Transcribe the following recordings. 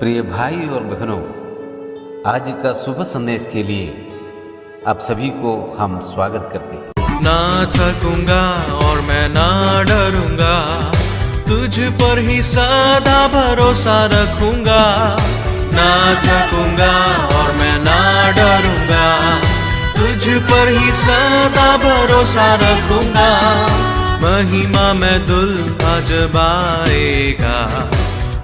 प्रिय भाई और बहनों, आज का शुभ संदेश के लिए आप सभी को हम स्वागत करते हैं। ना थकूंगा और मैं ना डरूंगा, तुझ पर ही सदा भरोसा रखूंगा। ना थकूंगा और मैं ना डरूंगा, तुझ पर ही सदा भरोसा रखूंगा। महिमा में दुल्हा जब आएगा,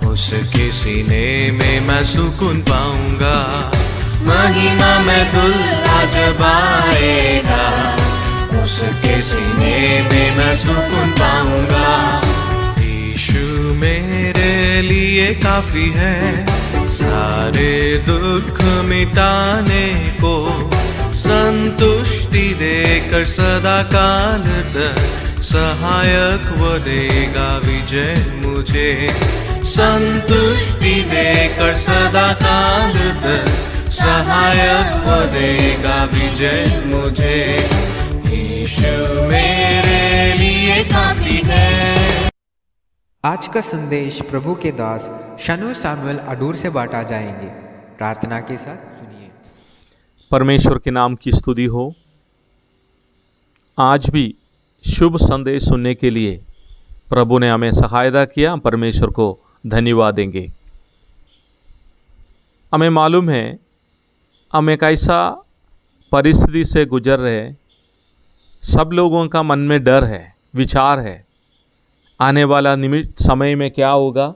उसके सीने में मैं सुकून पाऊंगा। महिमा में दुल्हा जब आएगा, उसके सीने में मैं सुकून पाऊंगा। यीशु मेरे लिए काफी है, सारे दुख मिटाने को। संतुष्टि देकर सदा काल तक सहायक वो देगा विजय मुझे। संतुष्टि देकर सदा काल तक सहायक वो देगा विजय मुझे। यीशु मेरे लिए काफी है। आज का संदेश प्रभु के दास शनु सामुएल अडूर से बांटा जाएंगे। प्रार्थना के साथ सुनिए। परमेश्वर के नाम की स्तुति हो। आज भी शुभ संदेश सुनने के लिए प्रभु ने हमें सहायता किया, परमेश्वर को धन्यवाद देंगे। हमें मालूम है हम एक ऐसा परिस्थिति से गुजर रहे हैं, सब लोगों का मन में डर है, विचार है, आने वाला निमित्त समय में क्या होगा,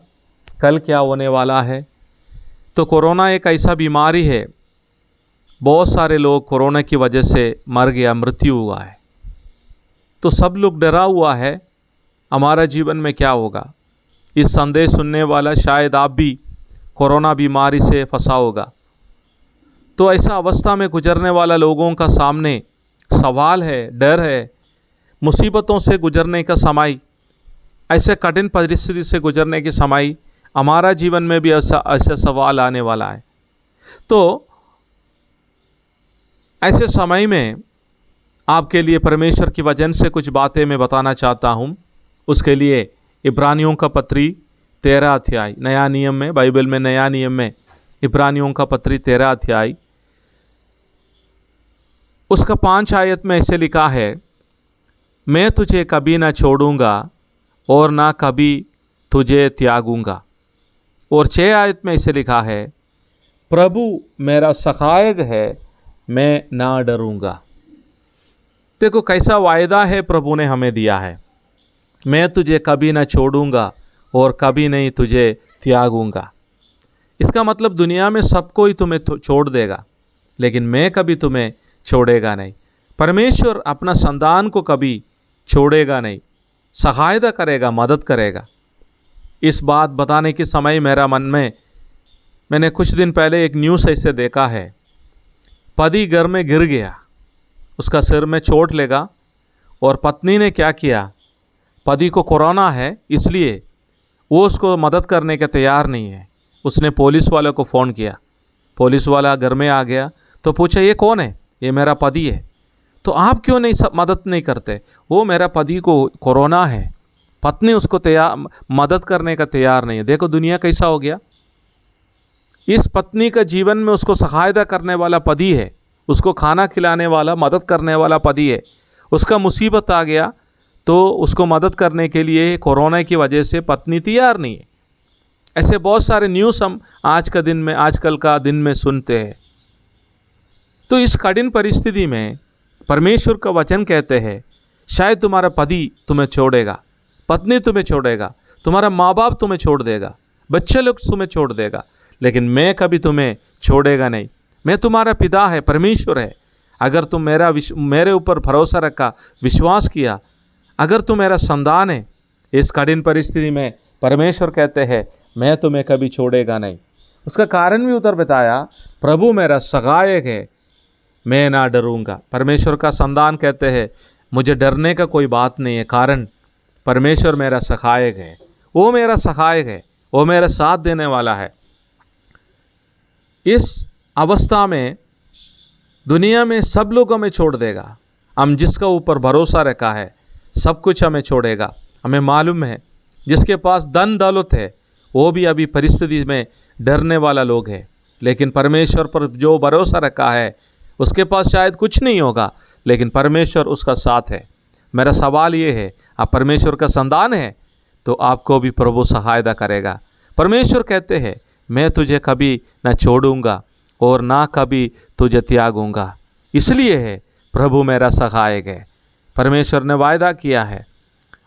कल क्या होने वाला है। तो कोरोना एक ऐसा बीमारी है, बहुत सारे लोग कोरोना की वजह से मर गया, मृत्यु हुआ है। तो सब लोग डरा हुआ है हमारा जीवन में क्या होगा। इस संदेश सुनने वाला शायद आप भी कोरोना बीमारी से फंसा होगा। तो ऐसा अवस्था में गुजरने वाला लोगों का सामने सवाल है, डर है, मुसीबतों से गुजरने का समय, ऐसे कठिन परिस्थिति से गुजरने के समय हमारा जीवन में भी ऐसा सवाल आने वाला है। तो ऐसे समय में आपके लिए परमेश्वर की वचन से कुछ बातें मैं बताना चाहता हूँ। उसके लिए इब्रानियों का पत्री 13 अध्याय, नया नियम में, बाइबल में नया नियम में इब्रानियों का पत्री 13 अध्याय उसका 5 आयत में ऐसे लिखा है, मैं तुझे कभी ना छोड़ूंगा और ना कभी तुझे त्यागूंगा। और 6 आयत में ऐसे लिखा है, प्रभु मेरा सहायक है, मैं ना डरूंगा। देखो कैसा वायदा है प्रभु ने हमें दिया है, मैं तुझे कभी ना छोड़ूंगा और कभी नहीं तुझे त्यागूंगा। इसका मतलब दुनिया में सबको ही तुम्हें छोड़ देगा, लेकिन मैं कभी तुम्हें छोड़ेगा नहीं। परमेश्वर अपना संतान को कभी छोड़ेगा नहीं, सहायता करेगा, मदद करेगा। इस बात बताने के समय मेरा मन में, मैंने कुछ दिन पहले एक न्यूज़ ऐसे देखा है, पति घर में गिर गया, उसका सिर में चोट लगा और पत्नी ने क्या किया, पति को कोरोना है इसलिए वो उसको मदद करने के तैयार नहीं है। उसने पुलिस वाले को फ़ोन किया, पुलिस वाला घर में आ गया तो पूछा ये कौन है, ये मेरा पति है। तो आप क्यों नहीं मदद नहीं करते? वो मेरा पति को कोरोना है, पत्नी उसको मदद करने का तैयार नहीं है। देखो दुनिया कैसा हो गया। इस पत्नी का जीवन में उसको सहायता करने वाला पति है, उसको खाना खिलाने वाला, मदद करने वाला पति है। उसका मुसीबत आ गया तो उसको मदद करने के लिए कोरोना की वजह से पत्नी तैयार नहीं है। ऐसे बहुत सारे न्यूज़ हम आजकल का दिन में सुनते हैं। तो इस कठिन परिस्थिति में परमेश्वर का वचन कहते हैं, शायद तुम्हारा पति तुम्हें छोड़ेगा, पत्नी तुम्हें छोड़ेगा, तुम्हारा माँ बाप तुम्हें छोड़ देगा, बच्चे लोग तुम्हें छोड़ देगा, लेकिन मैं कभी तुम्हें छोड़ेगा नहीं। मैं तुम्हारा पिता है, परमेश्वर है। अगर तुम मेरे ऊपर भरोसा रखा, विश्वास किया, अगर तुम मेरा संतान है, इस कठिन परिस्थिति में परमेश्वर कहते हैं मैं तुम्हें कभी छोड़ेगा नहीं। उसका कारण भी उधर बताया, प्रभु मेरा सहायक है, मैं ना डरूंगा। परमेश्वर का संतान कहते हैं मुझे डरने का कोई बात नहीं है, कारण परमेश्वर मेरा सहायक है, वो मेरा सहायक है, वो मेरा साथ देने वाला है। इस अवस्था में दुनिया में सब लोग हमें छोड़ देगा, हम जिसका ऊपर भरोसा रखा है सब कुछ हमें छोड़ेगा। हमें मालूम है जिसके पास धन दौलत है वो भी अभी परिस्थिति में डरने वाला लोग है, लेकिन परमेश्वर पर जो भरोसा रखा है उसके पास शायद कुछ नहीं होगा, लेकिन परमेश्वर उसका साथ है। मेरा सवाल ये है, आप परमेश्वर का संतान है तो आपको भी प्रभु सहायता करेगा। परमेश्वर कहते हैं, मैं तुझे कभी न छोड़ूंगा और ना कभी तुझे त्यागूंगा। इसलिए है प्रभु मेरा सहायक है। परमेश्वर ने वायदा किया है,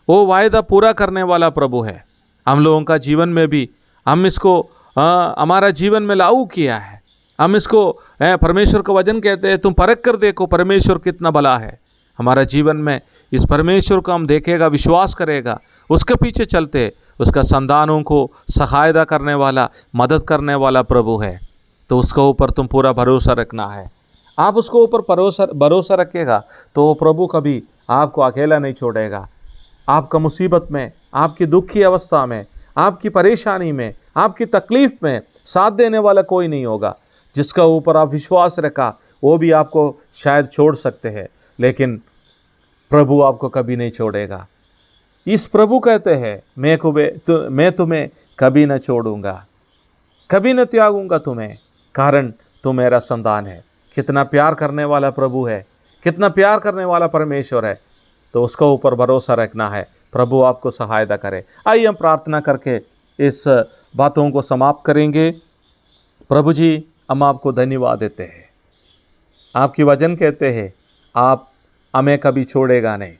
वो वायदा पूरा करने वाला प्रभु है। हम लोगों का जीवन में भी हम इसको हमारा जीवन में लागू किया है। हम इसको परमेश्वर का वचन कहते हैं, तुम परख कर देखो परमेश्वर कितना भला है। हमारा जीवन में इस परमेश्वर को हम देखेगा, विश्वास करेगा, उसके पीछे चलते, उसका संतानों को सहायता करने वाला, मदद करने वाला प्रभु है। तो उसके ऊपर तुम पूरा भरोसा रखना है। आप उसको ऊपर भरोसा रखिएगा तो वो प्रभु कभी आपको अकेला नहीं छोड़ेगा। आपका मुसीबत में, आपकी दुख की अवस्था में, आपकी परेशानी में, आपकी तकलीफ़ में साथ देने वाला कोई नहीं होगा। जिसका ऊपर आप विश्वास रखा वो भी आपको शायद छोड़ सकते हैं, लेकिन प्रभु आपको कभी नहीं छोड़ेगा। इस प्रभु कहते हैं, मैं तुम्हें कभी न छोड़ूंगा, कभी न त्यागूंगा तुम्हें, कारण तुम मेरा संतान है। कितना प्यार करने वाला प्रभु है, कितना प्यार करने वाला परमेश्वर है। तो उसका ऊपर भरोसा रखना है, प्रभु आपको सहायता करे। आइए हम प्रार्थना करके इस बातों को समाप्त करेंगे। प्रभु जी, हम आपको धन्यवाद देते हैं। आपकी वचन कहते हैं, आप हमें कभी छोड़ेगा नहीं।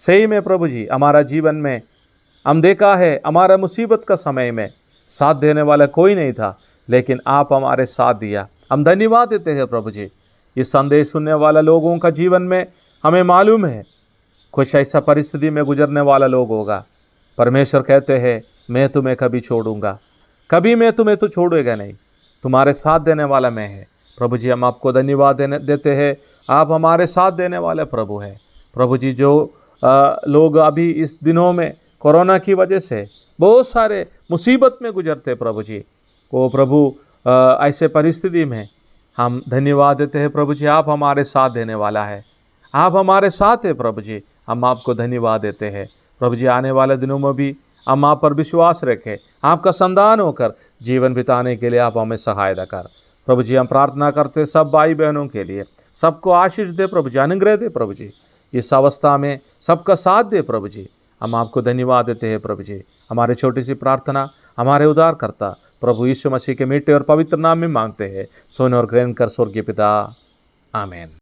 सही में प्रभु जी, हमारा जीवन में हम देखा है, हमारा मुसीबत का समय में साथ देने वाला कोई नहीं था, लेकिन आप हमारे साथ दिया। हम धन्यवाद देते हैं प्रभु जी। इस संदेश सुनने वाला लोगों का जीवन में हमें मालूम है कुछ ऐसा परिस्थिति में गुजरने वाला लोग होगा। परमेश्वर कहते हैं, मैं तुम्हें कभी छोड़ूंगा, कभी मैं तुम्हें तो छोड़ूंगा नहीं, तुम्हारे साथ देने वाला मैं है। प्रभु जी, हम आपको धन्यवाद देते हैं, आप हमारे साथ देने वाले प्रभु हैं। प्रभु जी, जो लोग अभी इस दिनों में कोरोना की वजह से बहुत सारे मुसीबत में गुजरते प्रभु जी, वो प्रभु ऐसे परिस्थिति में हम धन्यवाद देते हैं प्रभु जी, आप हमारे साथ देने वाला है, आप हमारे साथ है प्रभु जी। हम आपको धन्यवाद देते हैं प्रभु जी। आने वाले दिनों में भी हम आप पर विश्वास रखें, आपका संतान होकर जीवन बिताने के लिए आप हमें सहायता कर। प्रभु जी, हम प्रार्थना करते सब भाई बहनों के लिए, सबको आशीष दे प्रभु जी, अनुग्रह दे प्रभु जी। इस अवस्था में सबका साथ दे प्रभु जी। हम आपको धन्यवाद देते हैं प्रभु जी। हमारी छोटी सी प्रार्थना हमारे उद्धारकर्ता प्रभु यीशु मसीह के मीठे और पवित्र नाम में मांगते हैं, सोने और ग्रहण कर स्वर्गीय पिता, आमीन।